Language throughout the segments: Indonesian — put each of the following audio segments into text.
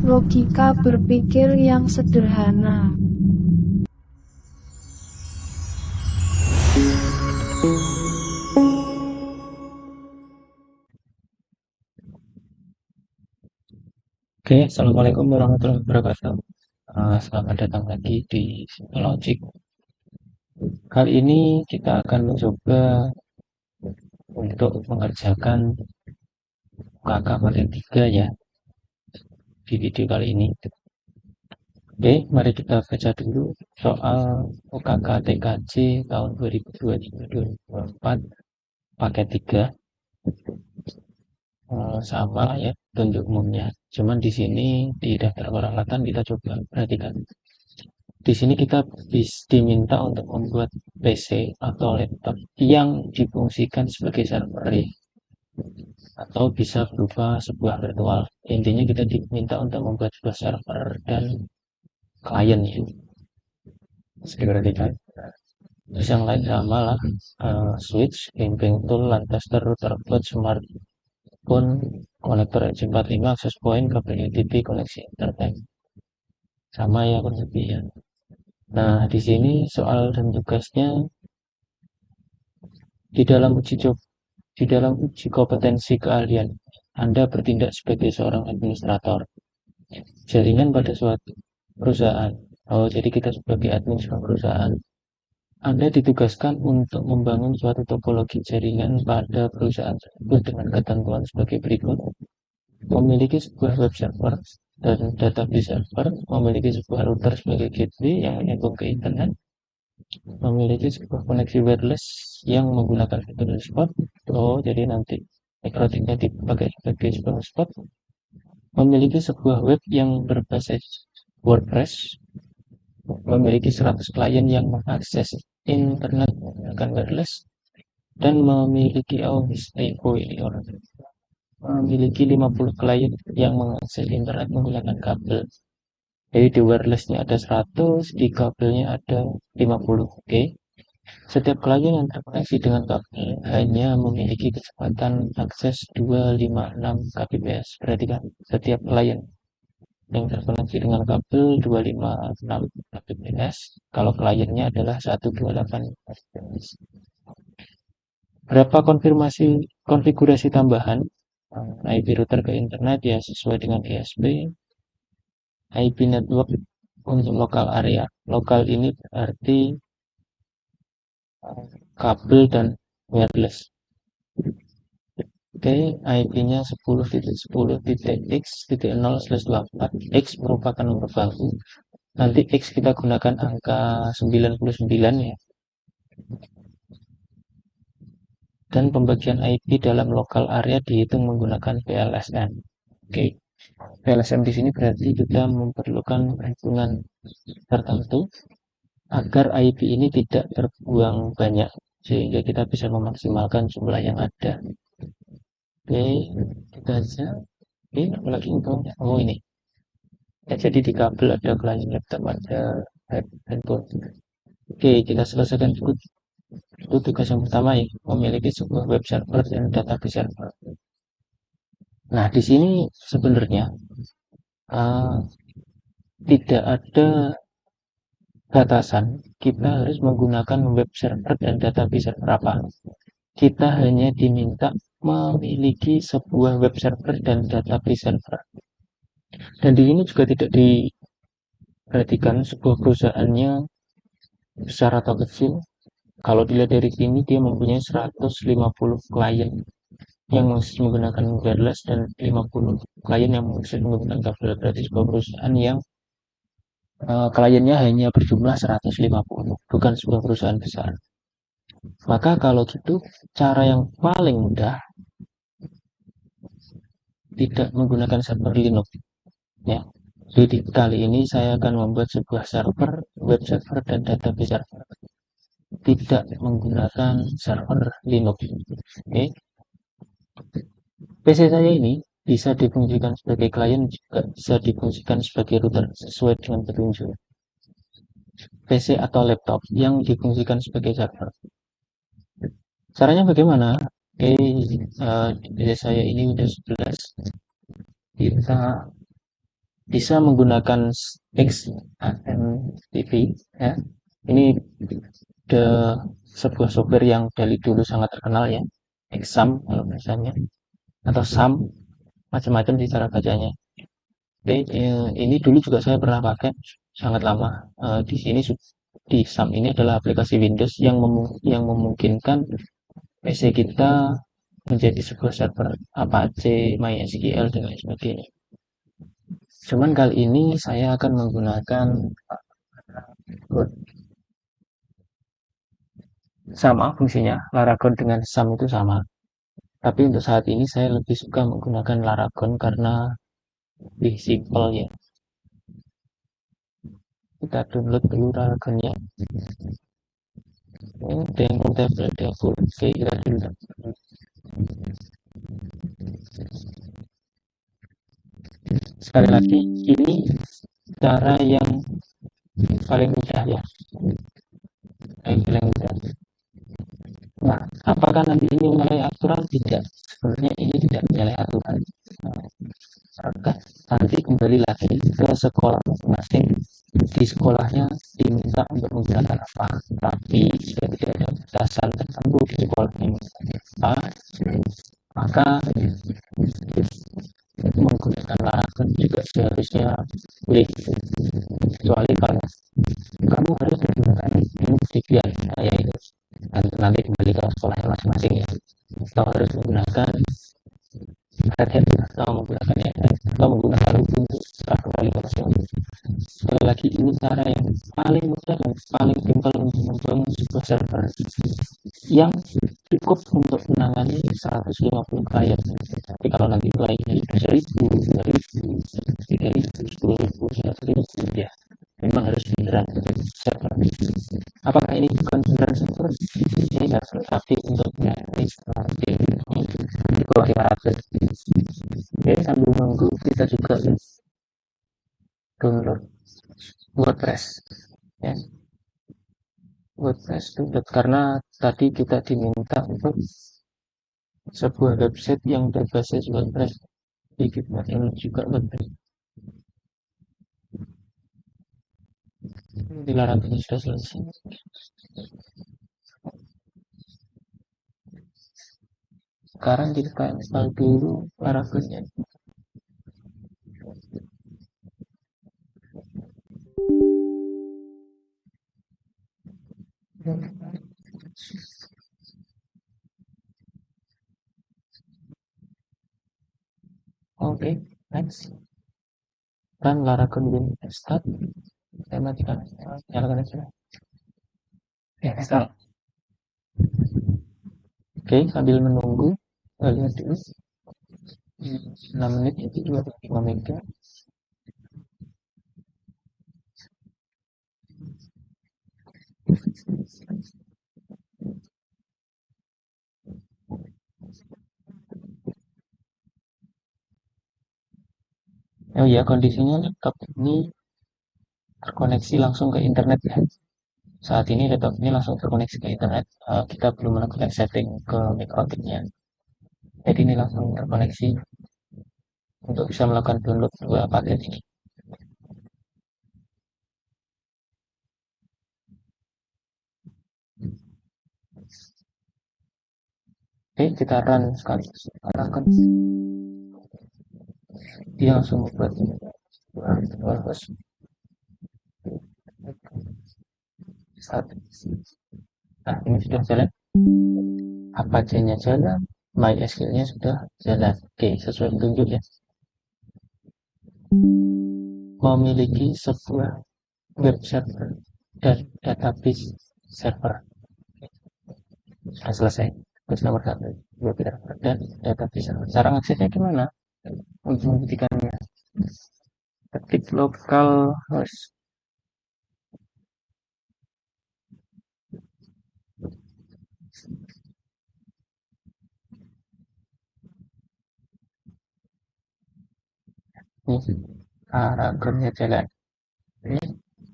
Logika berpikir yang sederhana. Oke, Assalamualaikum warahmatullahi wabarakatuh. Selamat datang lagi di Logic. Kali ini kita akan mencoba untuk mengerjakan UKK paket 3 ya, di video kali ini. Oke, mari kita baca dulu soal UKK TKJ tahun 2023-2024 paket 3. Sama lah ya untuk umumnya. Cuman di sini di daftar peralatan kita coba perhatikan. Di sini kita diminta untuk membuat PC atau laptop yang difungsikan sebagai server ya, atau bisa berupa sebuah virtual. Intinya kita diminta untuk membuat sebuah server dan klien ya. Perhatikan. Terus yang lain sama lah, switch, camping tool, lancaster, router, boot, smartphone, konektor RJ45, access point, kabel UTP, koneksi internet. Sama ya kurang lebih ya. Nah, di sini soal dan tugasnya di dalam uji kompetensi keahlian Anda bertindak sebagai seorang administrator jaringan pada suatu perusahaan. Oh, jadi kita sebagai admin sebuah perusahaan. Anda ditugaskan untuk membangun suatu topologi jaringan pada perusahaan tersebut dengan ketentuan sebagai berikut. Memiliki sebuah web server dan database server, memiliki sebuah router sebagai gateway yang menyambung ke internet, memiliki sebuah koneksi wireless yang menggunakan fitur hotspot. Oh, jadi nanti routingnya dipakai sebagai sebuah hotspot. Memiliki sebuah web yang berbasis WordPress, memiliki 100 klien yang mengakses internet menggunakan wireless, dan memiliki memiliki 50 klien yang mengakses internet menggunakan kabel. Jadi di wirelessnya ada 100, di kabelnya ada 50. Oke. Setiap klien yang terkoneksi dengan kabel hanya memiliki kecepatan akses 256 kbps. Berarti kan setiap klien yang terkoneksi dengan kabel 256 kbps, kalau kliennya adalah 128 kbps. Berapa konfigurasi tambahan IP router ke internet ya sesuai dengan ISP. IP network untuk lokal area. Lokal ini berarti kabel dan wireless. Oke, IP-nya 10.10.x.0/24. X merupakan nomor baku. Nanti X kita gunakan angka 99 ya. Dan pembagian IP dalam lokal area dihitung menggunakan VLSN. Oke. VLSN di sini berarti kita memerlukan perhitungan tertentu agar IP ini tidak terbuang banyak sehingga kita bisa memaksimalkan jumlah yang ada. Oke, kita aja. Oke, apalagi infonya. Oh ini. Ya, jadi di kabel ada klien laptop, ada handphone. Oke, kita selesaikan dulu. Itu tugas yang pertama ya, memiliki sebuah web server dan database server. Nah, di sini sebenarnya tidak ada batasan kita harus menggunakan web server dan database server apa. Kita hanya diminta memiliki sebuah web server dan database server. Dan di sini juga tidak diperhatikan sebuah perusahaannya besar atau kecil. Kalau dilihat dari sini dia mempunyai 150 klien yang masih menggunakan wireless dan 50 klien yang masih menggunakan kabel. Berarti sebuah perusahaan yang kliennya hanya berjumlah 150, bukan sebuah perusahaan besar. Maka kalau gitu, cara yang paling mudah tidak menggunakan server Linux. Ya, jadi kali ini saya akan membuat sebuah server, web server dan database server. Tidak menggunakan server Linux. Oke. PC saya ini bisa difungsikan sebagai klien, juga bisa difungsikan sebagai router sesuai dengan petunjuk. PC atau laptop yang difungsikan sebagai server. Caranya bagaimana? Oke, dari saya ini udah 11. Kita bisa menggunakan XAMPP ya. Ini the sebuah software yang dari dulu sangat terkenal ya. Exam kalau misalnya atau SAM, macam-macam sih cara bacanya. Oke, ini dulu juga saya pernah pakai sangat lama. Di sini di SAM ini adalah aplikasi Windows yang memungkinkan PC kita menjadi sebuah server Apache, MySQL dan lain sebagainya. Cuman kali ini saya akan menggunakan sama fungsinya. Laragon dengan SAM itu sama. Tapi untuk saat ini saya lebih suka menggunakan Laragon karena lebih simple ya. Kita download dulu Laragonnya. Ini demo tablet full. Oke, kita download. Sekali lagi, ini cara yang paling mudah ya. Paling mudah. Nah, apakah nanti ini menyalahi aturan? Tidak. Sebenarnya ini tidak menyalahi aturan. Maka nanti kembali lagi ke sekolah masing-masing. Di sekolahnya diminta untuk menggunakan apa. Tapi jika tidak ada batasan tertentu di sekolah yang apa, maka itu menggunakan larangan juga seharusnya boleh. Kecuali kalau kamu harus menggunakan ini sekian, nah, ya itu nanti kembali ke sekolahnya masing-masing ya. Atau harus menggunakan headset atau menggunakan headset atau menggunakan untuk setelah kembali ke sekolah. Sekali lagi ini cara yang paling mudah dan paling simpel untuk membangun sebuah server yang cukup untuk menangani 150 klien. Tapi kalau nanti kliennya sudah 1000, 2000, 3000, 10.000, 100.000 ya memang harus beneran server. Apakah ini bukan beneran server? Ini nggak tapi untuk menangani seperti di bawah 500. Oke, sambil menunggu kita juga download WordPress ya. WordPress itu karena tadi kita diminta untuk sebuah website yang berbasis WordPress, jadi kita ini juga WordPress. Dilarang ini sudah selesai. Sekarang kita install dulu Laravelnya. Oke, next. Dan Laravel bin start. Saya matikan, nyalakan aja. Ya, install. Oke, sambil menunggu, kita lihat dulu. 6 menit itu 25 mega. Oh ya, kondisinya laptop ini terkoneksi langsung ke internet ya. Saat ini laptop ini langsung terkoneksi ke internet. Kita belum melakukan setting ke mikrotiknya. Jadi ini langsung terkoneksi untuk bisa melakukan download dua paket ini. Oke, kita run sekali. Arahkan. Dia langsung membuat satu. Nah, ini sudah jalan. Apache-nya jalan. MySQL-nya sudah jalan. Oke, sesuai petunjuk ya. Memiliki sebuah web server dan database server. Sudah selesai. Terus nomor satu, web server dan database server. Cara aksesnya gimana? Untuk membuktikannya, ketik local host. Ini paragrafnya jalan. Ini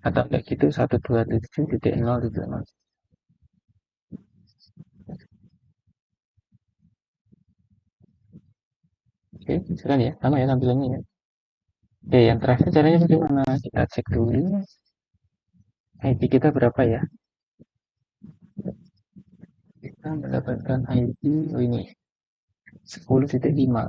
atau kayak gitu 127.0.0. Oke, silakan ya, sama ya tampilannya ya. Oke, yang terakhir caranya bagaimana? Kita cek dulu IP kita berapa ya. Kita mendapatkan IP, oh ini 10.5.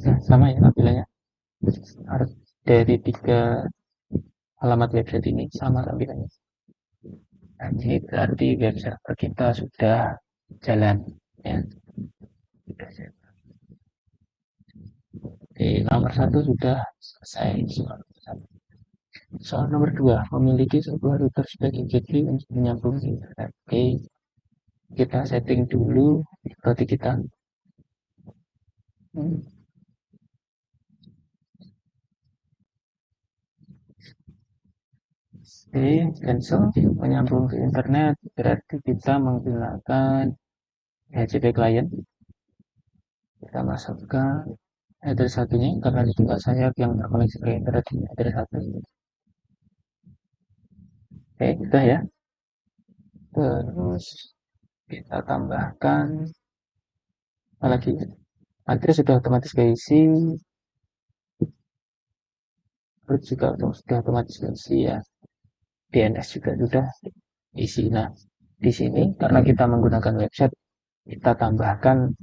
Nah, sama ya tampilannya. Dari 3 alamat website ini sama tampilannya. Nah, ini berarti web server kita sudah jalan ya. Oke, nomor 1 sudah selesai. Soal nomor 2, memiliki sebuah router sebagai gateway untuk menyambung ke internet. Oke, kita setting dulu berarti kita cancel menyambung ke internet berarti kita menggunakan HTTP client. Kita masukkan address satunya karena di tempat saya yang terkoneksi ke internet ini address satu. Oke, udah ya. Terus kita tambahkan apa lagi? Address sudah otomatis keisi, root juga sudah otomatis keisi ya. DNS juga sudah isi. Nah, di sini karena kita menggunakan website, kita tambahkan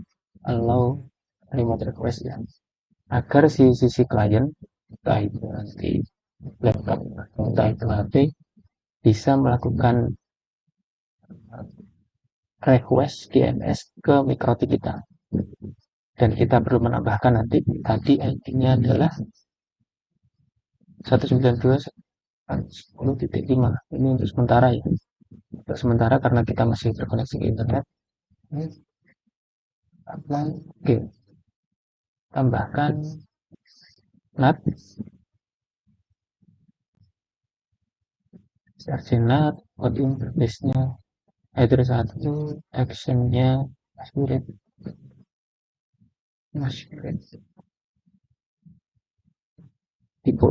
allow remote request ya, agar si sisi klien, entah itu nanti laptop, entah itu HP, bisa melakukan request DNS ke mikrotik kita. Dan kita perlu menambahkan nanti tadi ID-nya adalah 192.10.5. Ini untuk sementara ya. Untuk sementara karena kita masih terkoneksi ke internet. Oke, tambahkan NAT, search NAT, code interface-nya, address 1, action-nya, masquerade, tipe.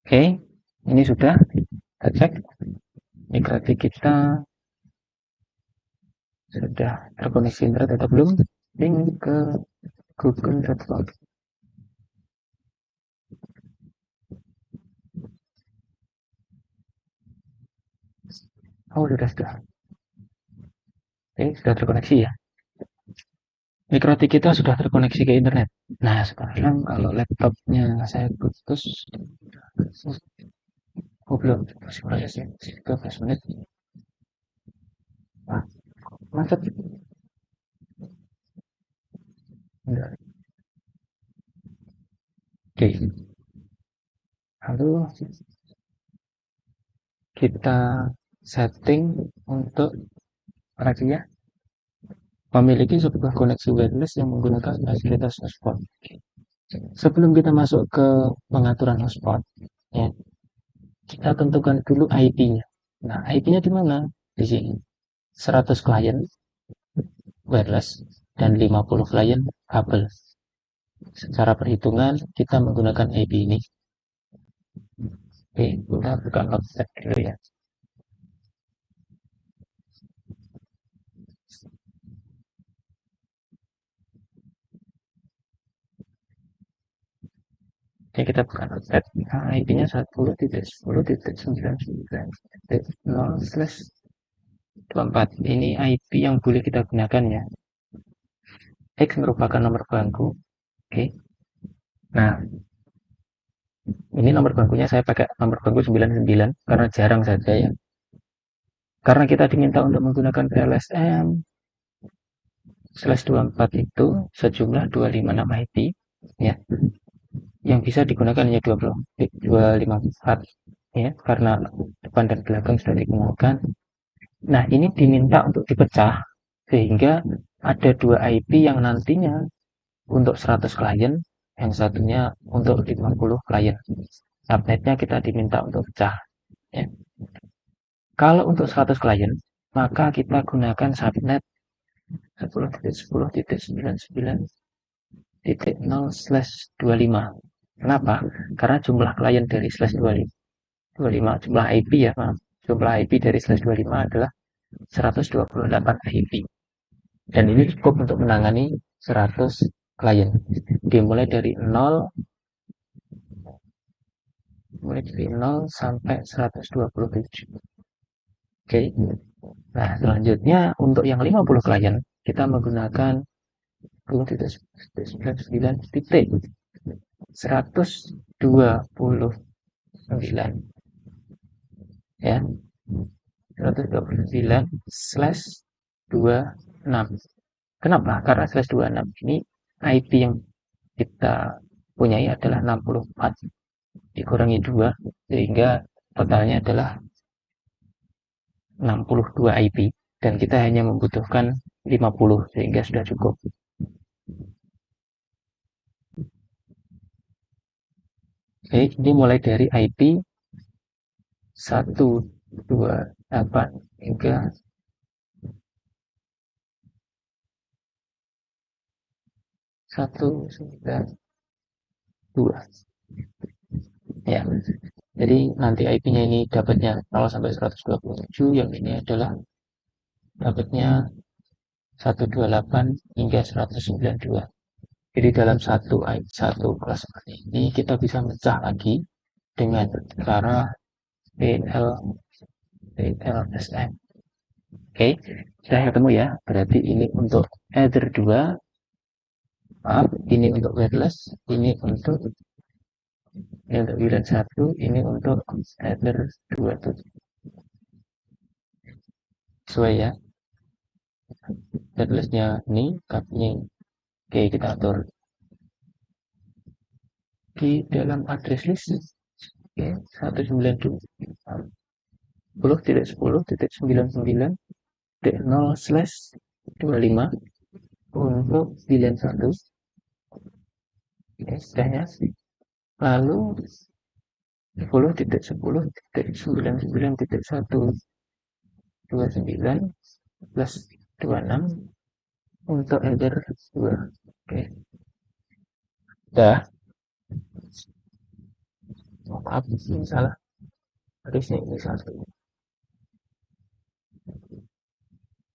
Oke, ini sudah kita cek migrasi kita sudah terkoneksi internet atau belum. Link ke google.com. Oh, sudah. Oke, sudah terkoneksi ya. Mikrotik kita sudah terkoneksi ke internet. Nah, sekarang kalau laptopnya saya putus, belum masih proses ya, 13 menit. Nah, macet. Enggak. Oke, lalu kita setting untuk rahasia memiliki sebuah koneksi wireless yang menggunakan fasilitas hotspot. Sebelum kita masuk ke pengaturan hotspot, ya, kita tentukan dulu IP-nya. Nah, IP-nya di mana? Di sini. 100 klien wireless dan 50 klien kabel. Secara perhitungan, kita menggunakan IP ini. Oke, kita buka website dulu ya. Oke, kita buka website. Nah, IP-nya 10.10.9.0/24. Ini IP yang boleh kita gunakan ya. X merupakan nomor bangku. Oke. Nah, ini nomor bangkunya saya pakai nomor bangku 99 karena jarang saja ya. Karena kita diminta untuk menggunakan PLSM /24 itu sejumlah 256 IP ya. Yang bisa digunakan hanya 254 ya, karena depan dan belakang sudah digunakan. Nah, ini diminta untuk dipecah sehingga ada 2 IP yang nantinya untuk 100 klien, yang satunya untuk 50 klien. Subnetnya kita diminta untuk pecah ya. Kalau untuk 100 klien, maka kita gunakan subnet 10.10.99.0/25. Kenapa? Karena jumlah klien dari slash 25, jumlah IP ya, maaf. Jumlah IP dari slash 25 adalah 128 IP. Dan ini cukup untuk menangani 100 klien. Dimulai dari 0, sampai 127. Oke. Nah, selanjutnya untuk yang 50 klien, kita menggunakan 99 titik 129 ya, 129 slash 26. Kenapa? Karena slash 26 ini IP yang kita punyai adalah 64 dikurangi 2 sehingga totalnya adalah 62 IP dan kita hanya membutuhkan 50 sehingga sudah cukup. Oke, ini mulai dari IP 128 hingga 192 ya. Jadi nanti IP-nya ini dapatnya 0 sampai 127, yang ini adalah dapatnya 128 hingga 192. Jadi dalam satu kelas seperti ini kita bisa mecah lagi dengan cara PLSM. Oke, sudah ketemu ya. Berarti ini untuk Ether 2, maaf, ini untuk wireless, ini untuk WLAN 1, ini untuk Ether 2 tuh. Sesuai ya. Wirelessnya ini, kabelnya. Oke, kita atur di dalam address list. Oke, 192.10.10.99.0/25 untuk WLAN 1. Oke, sudahnya. Lalu 10.10.99.129 plus 26 untuk Ether 2. Oke. Dah. Maaf, ini salah. Harusnya ini 1.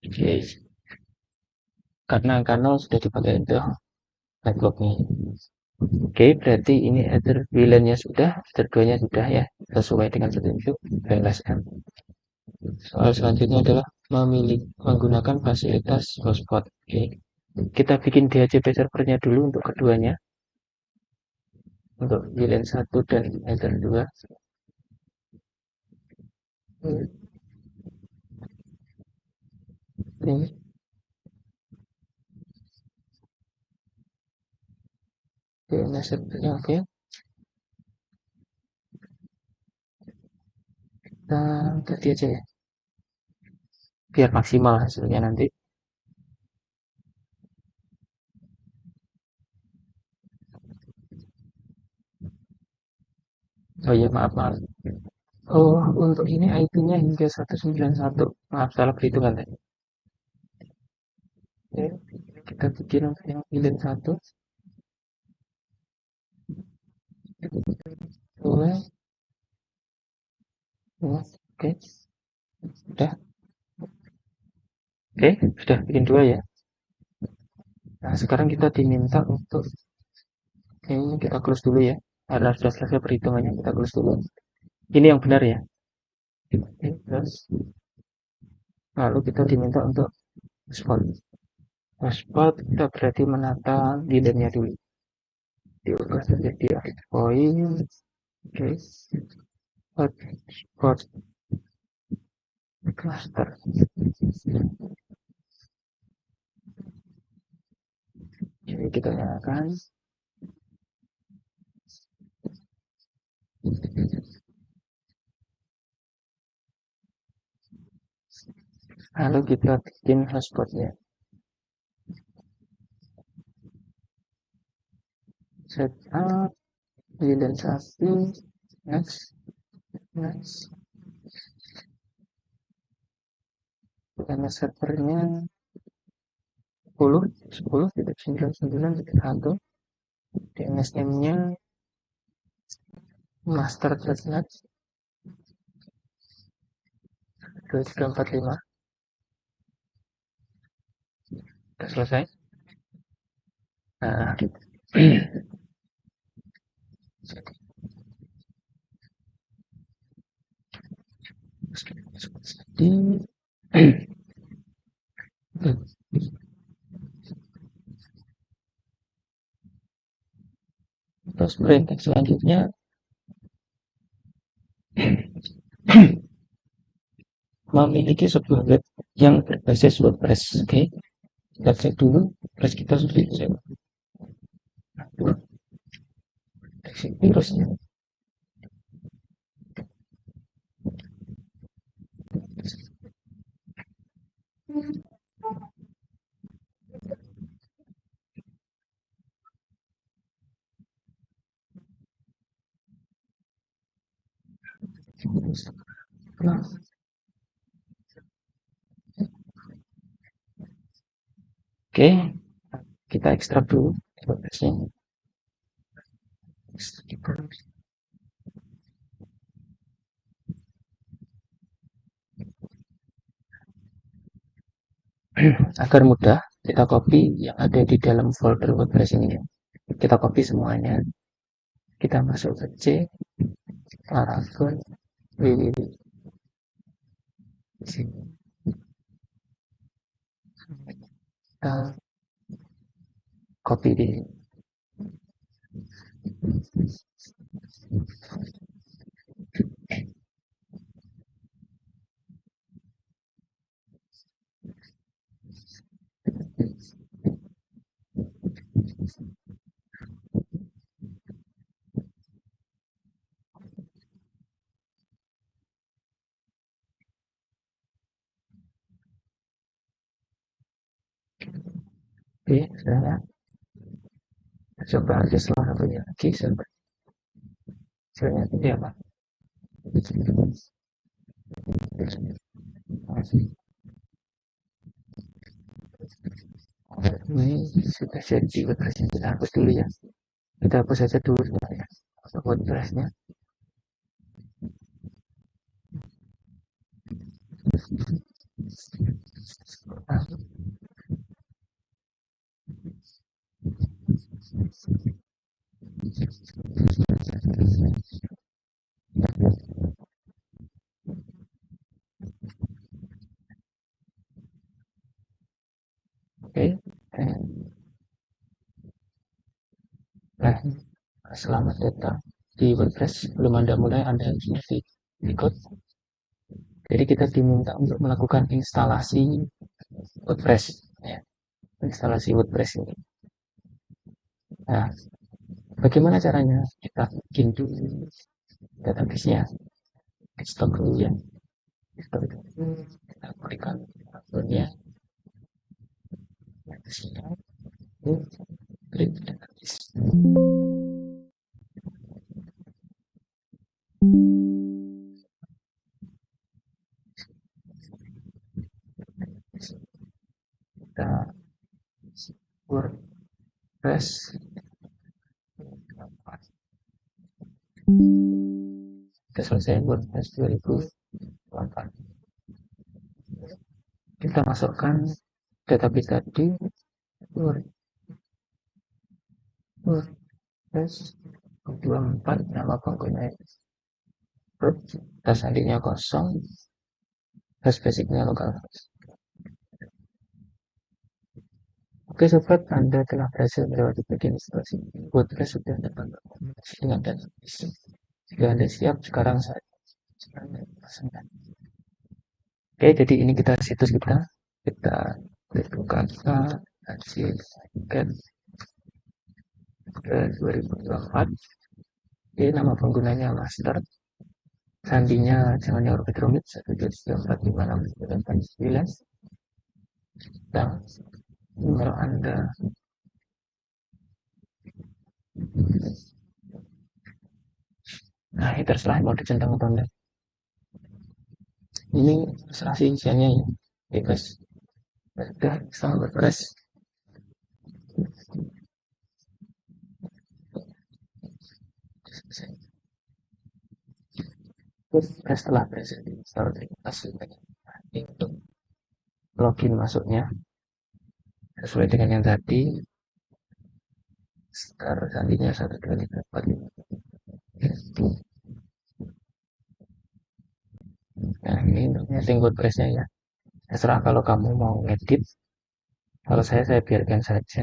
Oke. Karena angka 0 sudah dipakai untuk networknya. Oke, berarti ini Ether WLAN-nya sudah, Ether 2-nya sudah ya, sesuai dengan petunjuk PLSM. Soal selanjutnya adalah menggunakan fasilitas hotspot. Oke. Kita bikin DHCP servernya dulu untuk keduanya. Untuk WLAN 1 dan Ether 2. Ini. DNS servernya oke. Kita ganti aja ya. Biar maksimal hasilnya nanti. Oh iya, maaf. Oh, untuk ini IP-nya hingga 191. Maaf, salah perhitungan tadi. Oke, kita bikin untuk yang WLAN 1. Boleh. Oke. Sudah. Oke, sudah bikin 2 ya. Nah, sekarang kita diminta untuk ini kita close dulu ya. Karena sudah selesai perhitungannya, kita close dulu. Ini yang benar ya. Oke, terus lalu kita diminta untuk hotspot. Hotspot kita berarti menata leadernya dulu. Diubah saja di point. Oke. Hotspot cluster. Jadi kita nyalakan. Lalu kita bikin hotspotnya. Setup WLAN 1. Next. Karena servernya 10.10.99.1. DNS name-nya master .NET 2345 udah selesai. Nah, jadi terus perintah selanjutnya memiliki sebuah web yang berbasis WordPress. Oke, kita cek dulu WordPress kita sudah cek virusnya. Nah, oke, kita ekstrak dulu WordPress-nya. Agar mudah, kita copy yang ada di dalam folder WordPress ini. Kita copy semuanya. Kita masuk ke C, Laravel, www. Di sini. Kita copy di sini. Oke, sudah. Coba aja salah satunya lagi. Sebenarnya ini apa? Ini sudah jadi WordPress-nya. Kita hapus dulu ya. Kita hapus saja dulu sebenarnya. WordPress-nya. Oke. Nah, selamat datang di WordPress. Belum Anda mulai, Anda seperti ikut. Jadi kita diminta untuk melakukan instalasi WordPress. Ya, instalasi WordPress ini. Nah, bagaimana caranya? Kita bikin dulu database-nya. Stop dulu ya. Stop dulu. Kita berikan akunnya. Klik database. Kita WordPress. Kita selesai WordPress 2008. Kita masukkan database tadi WordPress 24 nama pengguna dan sandinya kosong, hash basicnya lokal. Oke sobat, Anda telah berhasil melewati bagian instalasi WordPress sudah dapat dengan database. Jika Anda siap, sekarang saya pasangkan. Oke, jadi ini kita situs kita buka hasilkan ke 2024. Oke, nama penggunanya master, sandinya jangan yang rumit-rumit, 1234569. Dan email Anda. Nah, ini terserah mau dicentang atau enggak. Ini terserah sih isiannya ya, bebas. Sudah sama WordPress. Terus setelah berhasil diinstal, kita untuk login masuknya sesuai dengan yang tadi. Start sandinya 1 2 3 4 5. Nah, ini untuk setting WordPress-nya ya. Terserah kalau kamu mau ngedit. Kalau saya biarkan saja.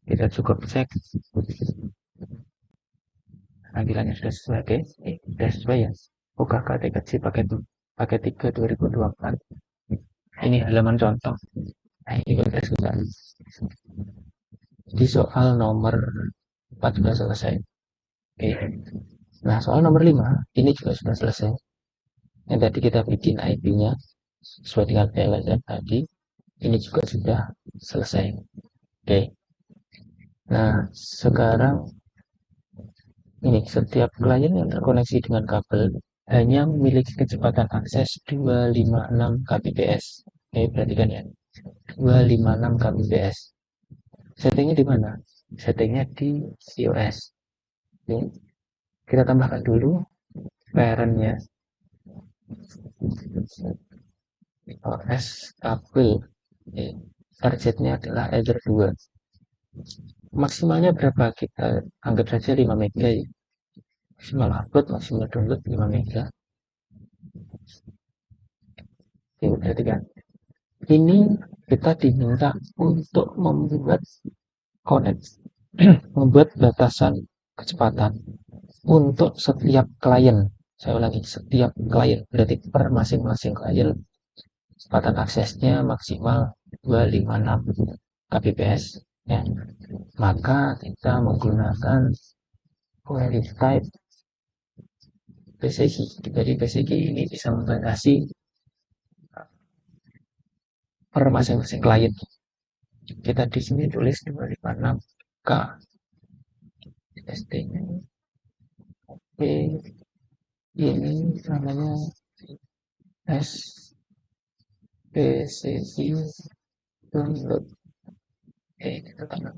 Kita cukup cek tampilannya sudah sesuai. Oke, sudah sesuai ya. UKK TKC paket paket 3 2024. Ini halaman contoh. Nah, ini WordPress juga. Di soal nomor 4 sudah selesai. Oke. Nah, soal nomor 5 ini juga sudah selesai. Yang tadi kita bikin IP-nya sesuai dengan PLSM tadi, ini juga sudah selesai. Oke. Nah, sekarang ini setiap klien yang terkoneksi dengan kabel hanya memiliki kecepatan akses 256 kbps. Oke, perhatikan ya. 256 kbps. Settingnya di mana? Settingnya di COS. Oke. Kita tambahkan dulu parentnya. COS kabel. Oke. Targetnya adalah Ether 2. Maksimalnya berapa? Kita anggap saja 5 mega ya. Maksimal upload, maksimal download 5 mega. Oke, berarti kan ini kita diminta untuk membuat connect, membuat batasan kecepatan untuk setiap klien. Saya ulangi, setiap klien. Berarti per masing-masing klien kecepatan aksesnya maksimal 256 kbps. Ya. Maka kita menggunakan query type PCG. Jadi PCG ini bisa membatasi per masing-masing klien. Kita di sini tulis 256K. ST-nya. Oke, ini namanya SPCG download. Oke, kita tambah.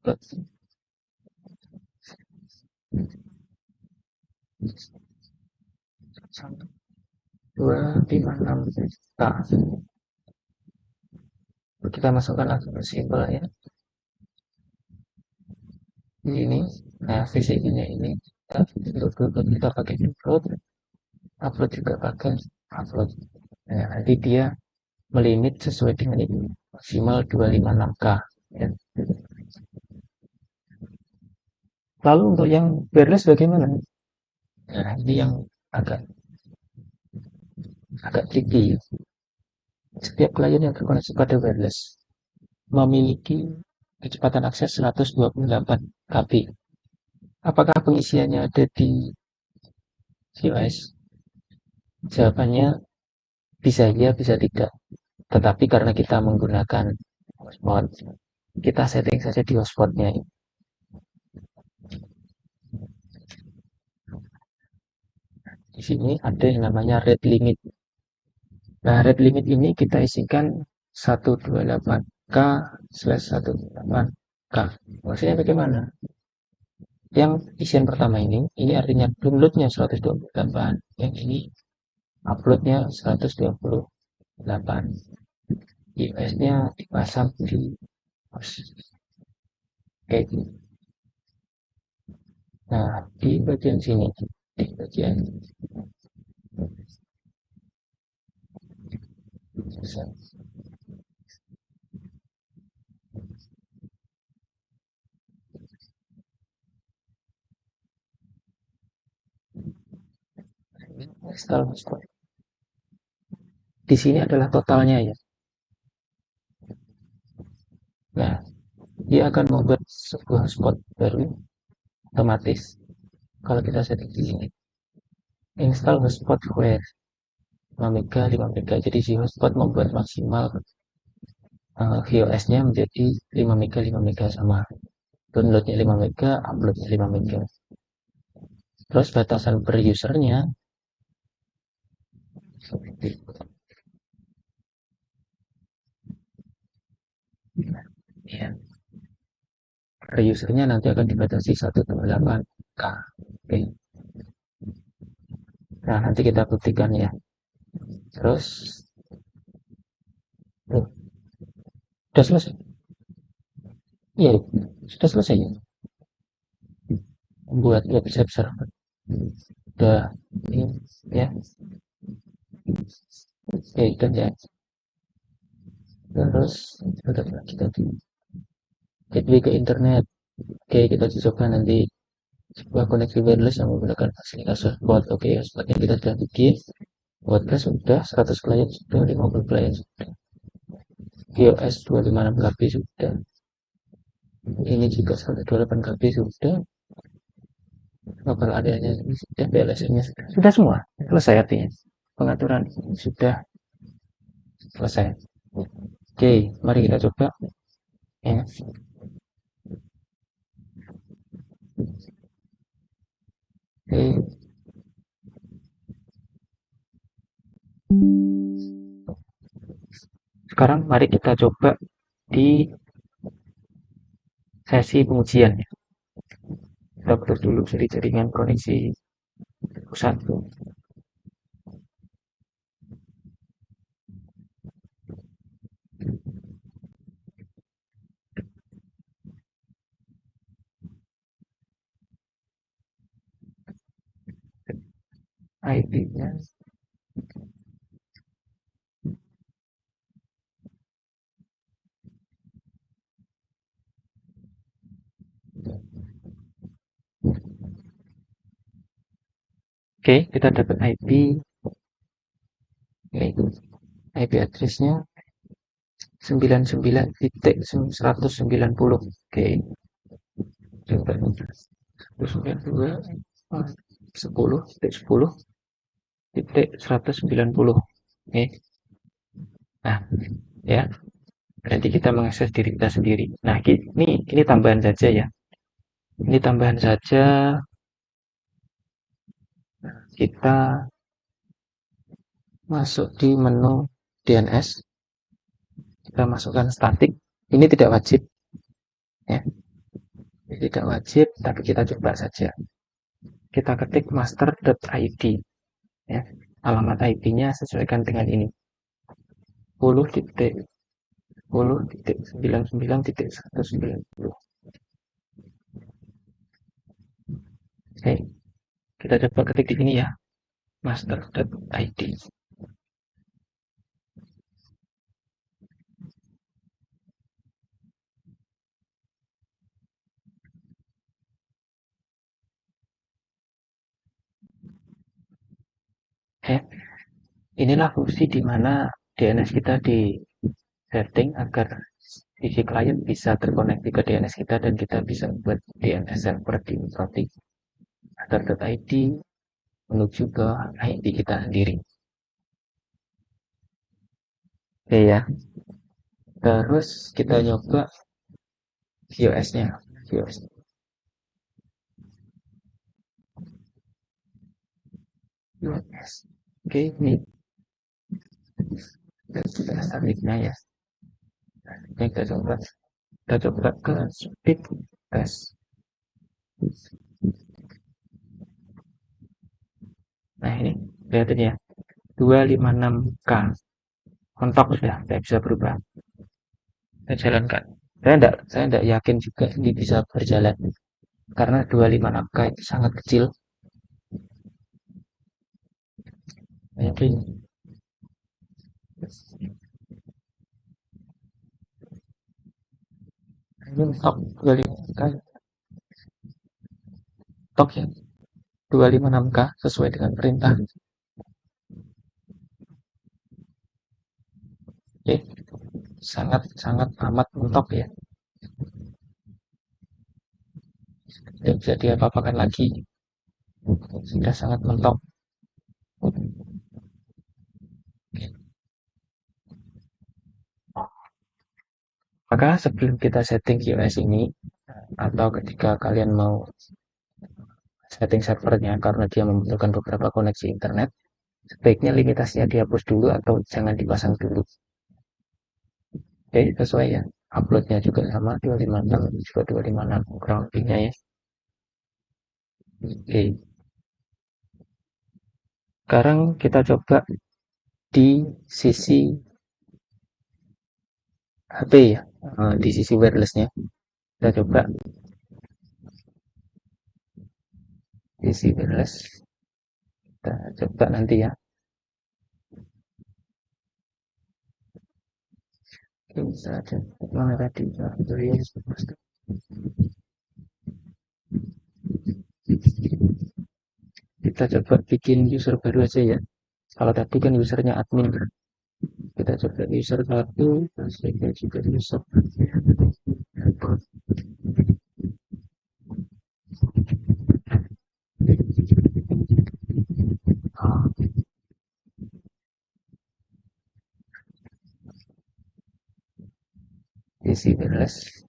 256K. Kita masukkan akun simpel ya. Ini, nah fisiknya ini kita pakai upload juga pakai upload. Nah, nanti dia melimit sesuai dengan ini maksimal 256K ya. Lalu untuk yang wireless bagaimana? Nah, ini yang agak tricky. Setiap klien yang terkoneksi pada wireless memiliki kecepatan akses 128 KB. Apakah pengisiannya ada di COS? Jawabannya bisa iya, bisa tidak. Tetapi karena kita menggunakan hotspot, kita setting saja di hotspotnya. Di sini ada yang namanya rate limit. Nah, rate limit ini kita isikan 128K/128K. Maksudnya bagaimana? Yang isian pertama ini artinya downloadnya 128, yang ini uploadnya 128. US-nya dipasang di host. Kayak gini. Nah, di bagian sini, di bagian install hotspot. Di sini adalah totalnya ya. Nah, dia akan membuat sebuah hotspot baru otomatis. Kalau kita setting di sini, install hotspot where 5 mega 5 mega. Jadi si hotspot membuat maksimal VOS-nya menjadi 5 mega 5 mega sama. Downloadnya 5 mega, uploadnya 5 mega. Terus batasan per usernya seperti itu. Ya. Per usernya nanti akan dibatasi 128K. Oke. Nah, nanti kita buktikan ya. Terus, oh, sudah selesai. Iya, sudah selesai ya. Membuat website server. Sudah, ini ya. Oke, dan ya. Terus, sudah lagi tadi. Gateway ke internet. Oke, kita coba nanti sebuah koneksi wireless yang menggunakan fasilitas hotspot. Oke, hotspotnya kita sudah bikin. WordPress sudah, 100 klien sudah, 50 klien sudah. iOS 256 KB sudah. Ini juga 128 KB sudah. Lokal areanya ini sudah, PLSM-nya sudah. Sudah semua. Selesai artinya. Pengaturan sudah selesai. Oke, mari kita coba. Ya. Oke, sekarang mari kita coba di sesi pengujian. Kita putus dulu dari jaringan koneksi pusat. IP-nya. Oke, kita dapat IP, yaitu IP address-nya 99.190. Oke, coba 192 10.10.190. Oke, nah ya, berarti kita mengakses diri kita sendiri. Nah, ini tambahan saja ya. Ini tambahan saja, kita masuk di menu DNS, kita masukkan statik. Ini tidak wajib ya. Ini tidak wajib, tapi kita coba saja. Kita ketik master.id ya. Alamat IP-nya sesuaikan dengan ini. 10.10.99.190. Oke, kita coba ketik di sini ya. Master.id. Inilah fungsi di mana DNS kita di setting agar sisi klien bisa terkoneksi ke DNS kita dan kita bisa buat DNS server di Protik master.id menuju ke ID kita sendiri. Oke ya. Terus kita nyoba QoS-nya. QoS. QoS. Oke, ini sudah statiknya ya. Ini kita coba ke speed test. Nah ini lihat ini ya, 256K kontak sudah tidak bisa berubah. Saya jalankan. Saya enggak yakin juga ini bisa berjalan karena 256K itu sangat kecil. Jadi ini top 256K, top ya, 256K sesuai dengan perintah. Oke, sangat amat mentok ya. Tidak bisa diapa-apakan lagi. Sudah sangat mentok. Maka sebelum kita setting QoS ini, atau ketika kalian mau setting servernya karena dia membutuhkan beberapa koneksi internet, sebaiknya limitasinya dihapus dulu atau jangan dipasang dulu. Oke, sesuai ya. Uploadnya juga sama 256 juga 256 kurang lebihnya ya. Oke, sekarang kita coba di sisi HP ya, di sisi wirelessnya. Kita coba sisi wireless. Kita coba nanti ya. Oke, bisa aja. Mana tadi? Kita coba bikin user baru aja ya. Kalau tadi kan usernya admin. Kita coba user satu, sehingga juga user. Isi wireless.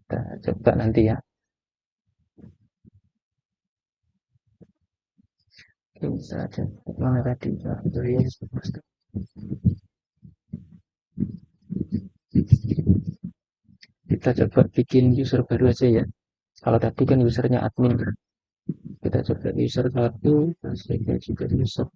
Kita coba nanti ya. Oke, bisa aja. Mana tadi? Kita coba bikin user baru aja ya. Kalau tadi kan usernya admin. Kita coba user satu, sehingga juga user.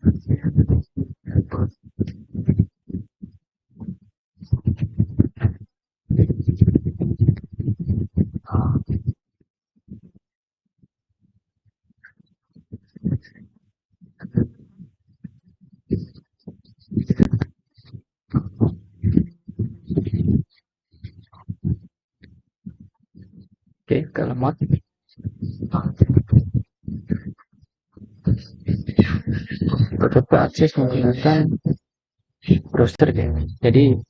Oke, kalau mod kita coba akses menggunakan browser ya. Jadi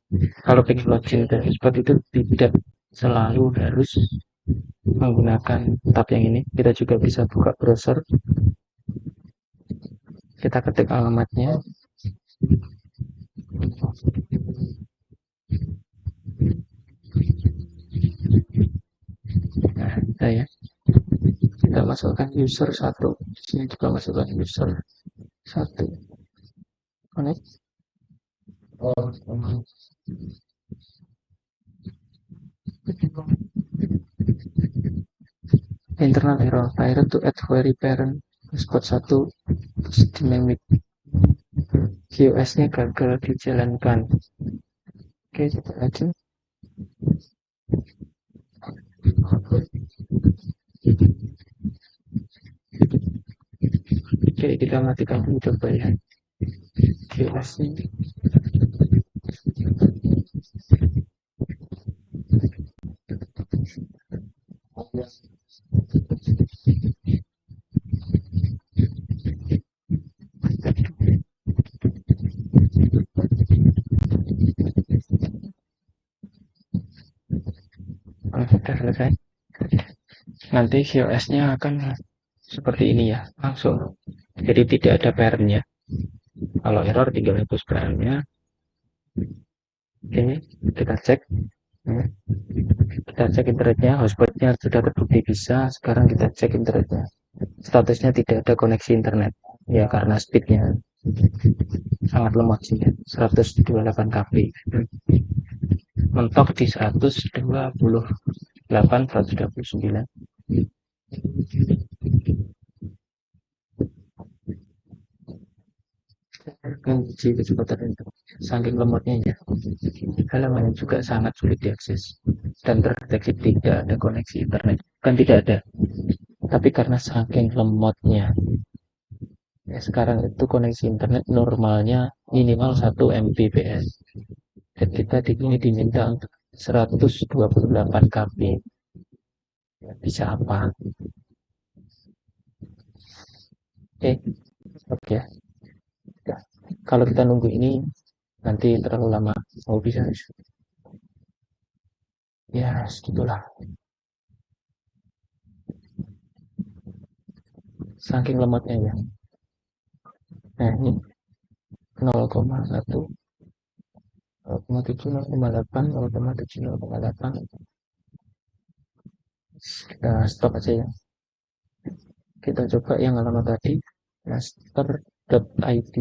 kalau pengen login ke hotspot itu tidak selalu harus menggunakan tab yang ini. Kita juga bisa buka browser. Kita ketik alamatnya. Nah, kita ya. Kita masukkan user satu. Di sini juga masukkan user satu. Connect. Internal error. Failed to add query parent. Hotspot 1 dynamic. QoS-nya gagal dijalankan. Oke, coba aja. Oke, kita matikan dulu coba ya. QoS-nya. Sudah selesai. Nanti QoS-nya akan seperti ini ya, langsung. Jadi tidak ada parent-nya. Kalau error tinggal hapus parent-nya. Oke, kita cek. Kita cek internetnya, hotspotnya sudah terbukti bisa. Sekarang kita cek internetnya. Statusnya tidak ada koneksi internet. Ya karena speednya sangat lemot sih ya, 128 kb. Mentok di 128, 129. Kunci kecepatan itu saking lemotnya ya. Halaman juga sangat sulit diakses dan terdeteksi tidak ada koneksi internet. Kan tidak ada, tapi karena saking lemotnya ya, sekarang itu koneksi internet normalnya minimal 1 Mbps dan kita di sini diminta untuk 128 kb. Ya, bisa apa? Oke, oke. Ya. Kalau kita nunggu ini nanti terlalu lama, mau bisa ya segitulah. Saking lemotnya ya. Nah ini 0,1, 0,7, 0,8, 0,7, 0,8. Kita stop aja ya. Kita coba yang alamat tadi, master.id.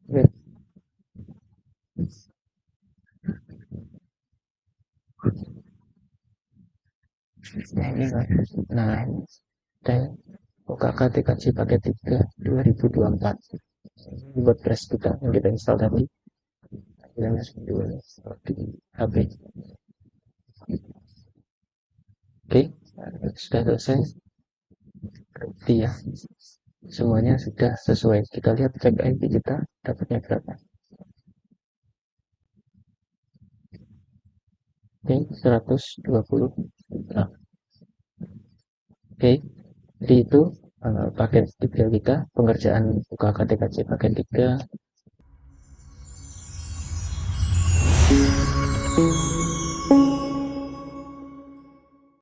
Wait. Nah ini, nah ini, UKK TKJ paket 3 2024. Ini WordPress kita yang kita install tadi. Kita masuk dulu di HP. Oke, sudah selesai. Berarti ya, semuanya sudah sesuai. Kita lihat cek IP kita dapatnya berapa. Oke, 120. Nah, oke, jadi itu paket 3 kita, pengerjaan UKK TKJ paket 3.